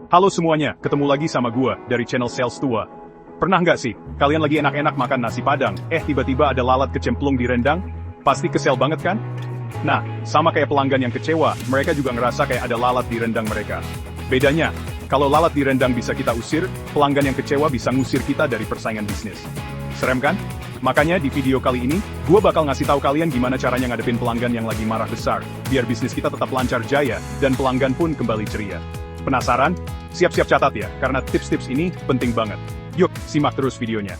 Halo semuanya, ketemu lagi sama gua dari channel Sales Tua. Pernah nggak sih, kalian lagi enak-enak makan nasi padang, tiba-tiba ada lalat kecemplung di rendang? Pasti kesel banget kan? Nah, sama kayak pelanggan yang kecewa, mereka juga ngerasa kayak ada lalat di rendang mereka. Bedanya, kalau lalat di rendang bisa kita usir, pelanggan yang kecewa bisa ngusir kita dari persaingan bisnis. Serem kan? Makanya di video kali ini, gua bakal ngasih tahu kalian gimana caranya ngadepin pelanggan yang lagi marah besar, biar bisnis kita tetap lancar jaya, dan pelanggan pun kembali ceria. Penasaran? Siap-siap catat ya, karena tips-tips ini penting banget. Yuk, simak terus videonya.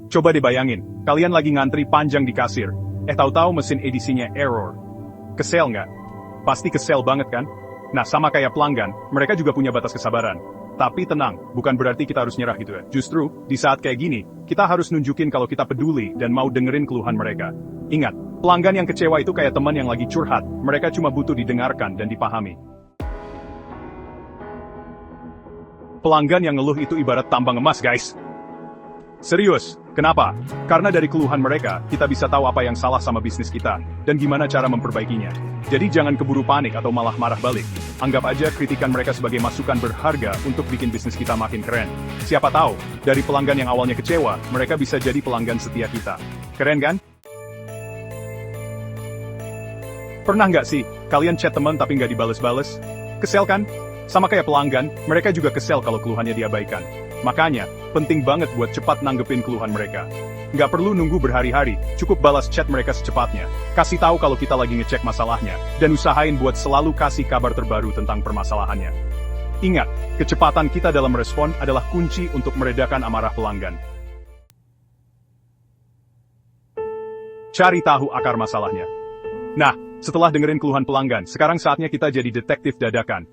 Coba dibayangin, kalian lagi ngantri panjang di kasir, tahu-tahu mesin edisinya error. Kesel nggak? Pasti kesel banget kan? Nah, sama kayak pelanggan, mereka juga punya batas kesabaran. Tapi tenang, bukan berarti kita harus nyerah gitu ya. Justru, di saat kayak gini, kita harus nunjukin kalau kita peduli dan mau dengerin keluhan mereka. Ingat, pelanggan yang kecewa itu kayak teman yang lagi curhat, mereka cuma butuh didengarkan dan dipahami. Pelanggan yang ngeluh itu ibarat tambang emas, guys. Serius, kenapa? Karena dari keluhan mereka, kita bisa tahu apa yang salah sama bisnis kita, dan gimana cara memperbaikinya. Jadi jangan keburu panik atau malah marah balik. Anggap aja kritikan mereka sebagai masukan berharga untuk bikin bisnis kita makin keren. Siapa tahu, dari pelanggan yang awalnya kecewa, mereka bisa jadi pelanggan setia kita. Keren kan? Pernah nggak sih, kalian chat teman tapi nggak dibales-bales? Kesel kan? Sama kayak pelanggan, mereka juga kesel kalau keluhannya diabaikan. Makanya, penting banget buat cepat nanggepin keluhan mereka. Nggak perlu nunggu berhari-hari, cukup balas chat mereka secepatnya. Kasih tahu kalau kita lagi ngecek masalahnya, dan usahain buat selalu kasih kabar terbaru tentang permasalahannya. Ingat, kecepatan kita dalam respon adalah kunci untuk meredakan amarah pelanggan. Cari tahu akar masalahnya. Nah, setelah dengerin keluhan pelanggan, sekarang saatnya kita jadi detektif dadakan.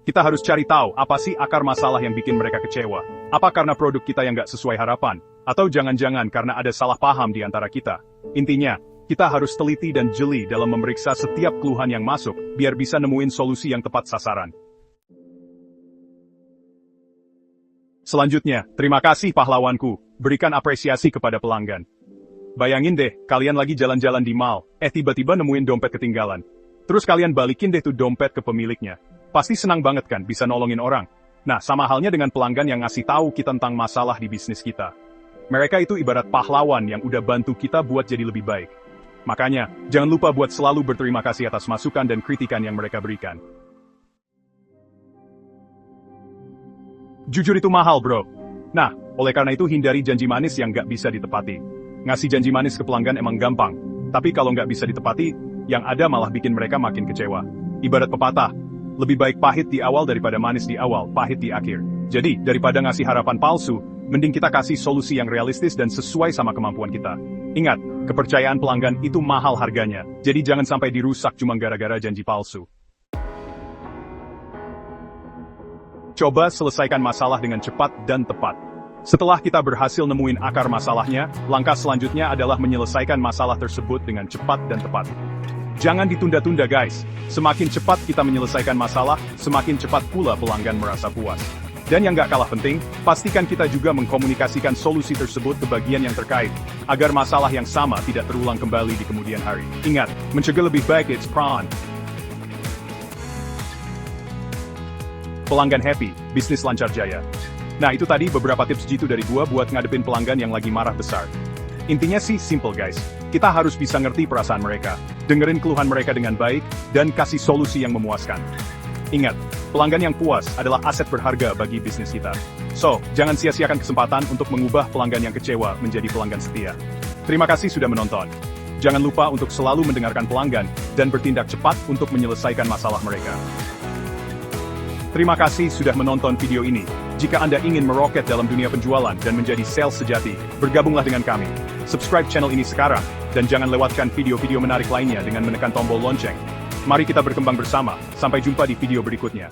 Kita harus cari tahu apa sih akar masalah yang bikin mereka kecewa. Apa karena produk kita yang nggak sesuai harapan? Atau jangan-jangan karena ada salah paham di antara kita? Intinya, kita harus teliti dan jeli dalam memeriksa setiap keluhan yang masuk, biar bisa nemuin solusi yang tepat sasaran. Selanjutnya, terima kasih pahlawanku, berikan apresiasi kepada pelanggan. Bayangin deh, kalian lagi jalan-jalan di mall, tiba-tiba nemuin dompet ketinggalan. Terus kalian balikin deh tuh dompet ke pemiliknya. Pasti senang banget kan bisa nolongin orang. Nah, sama halnya dengan pelanggan yang ngasih tahu kita tentang masalah di bisnis kita. Mereka itu ibarat pahlawan yang udah bantu kita buat jadi lebih baik. Makanya, jangan lupa buat selalu berterima kasih atas masukan dan kritikan yang mereka berikan. Jujur itu mahal, bro. Nah, oleh karena itu hindari janji manis yang nggak bisa ditepati. Ngasih janji manis ke pelanggan emang gampang. Tapi kalau nggak bisa ditepati, yang ada malah bikin mereka makin kecewa. Ibarat pepatah, lebih baik pahit di awal daripada manis di awal, pahit di akhir. Jadi, daripada ngasih harapan palsu, mending kita kasih solusi yang realistis dan sesuai sama kemampuan kita. Ingat, kepercayaan pelanggan itu mahal harganya, jadi jangan sampai dirusak cuma gara-gara janji palsu. Coba selesaikan masalah dengan cepat dan tepat. Setelah kita berhasil nemuin akar masalahnya, langkah selanjutnya adalah menyelesaikan masalah tersebut dengan cepat dan tepat. Jangan ditunda-tunda guys, semakin cepat kita menyelesaikan masalah, semakin cepat pula pelanggan merasa puas. Dan yang gak kalah penting, pastikan kita juga mengkomunikasikan solusi tersebut ke bagian yang terkait, agar masalah yang sama tidak terulang kembali di kemudian hari. Ingat, mencegah lebih baik it's prawn. Pelanggan happy, bisnis lancar jaya. Nah itu tadi beberapa tips jitu dari gua buat ngadepin pelanggan yang lagi marah besar. Intinya sih simple guys, kita harus bisa ngerti perasaan mereka, dengerin keluhan mereka dengan baik, dan kasih solusi yang memuaskan. Ingat, pelanggan yang puas adalah aset berharga bagi bisnis kita. So, jangan sia-siakan kesempatan untuk mengubah pelanggan yang kecewa menjadi pelanggan setia. Terima kasih sudah menonton. Jangan lupa untuk selalu mendengarkan pelanggan, dan bertindak cepat untuk menyelesaikan masalah mereka. Terima kasih sudah menonton video ini. Jika Anda ingin meroket dalam dunia penjualan dan menjadi sales sejati, bergabunglah dengan kami. Subscribe channel ini sekarang, dan jangan lewatkan video-video menarik lainnya dengan menekan tombol lonceng. Mari kita berkembang bersama, sampai jumpa di video berikutnya.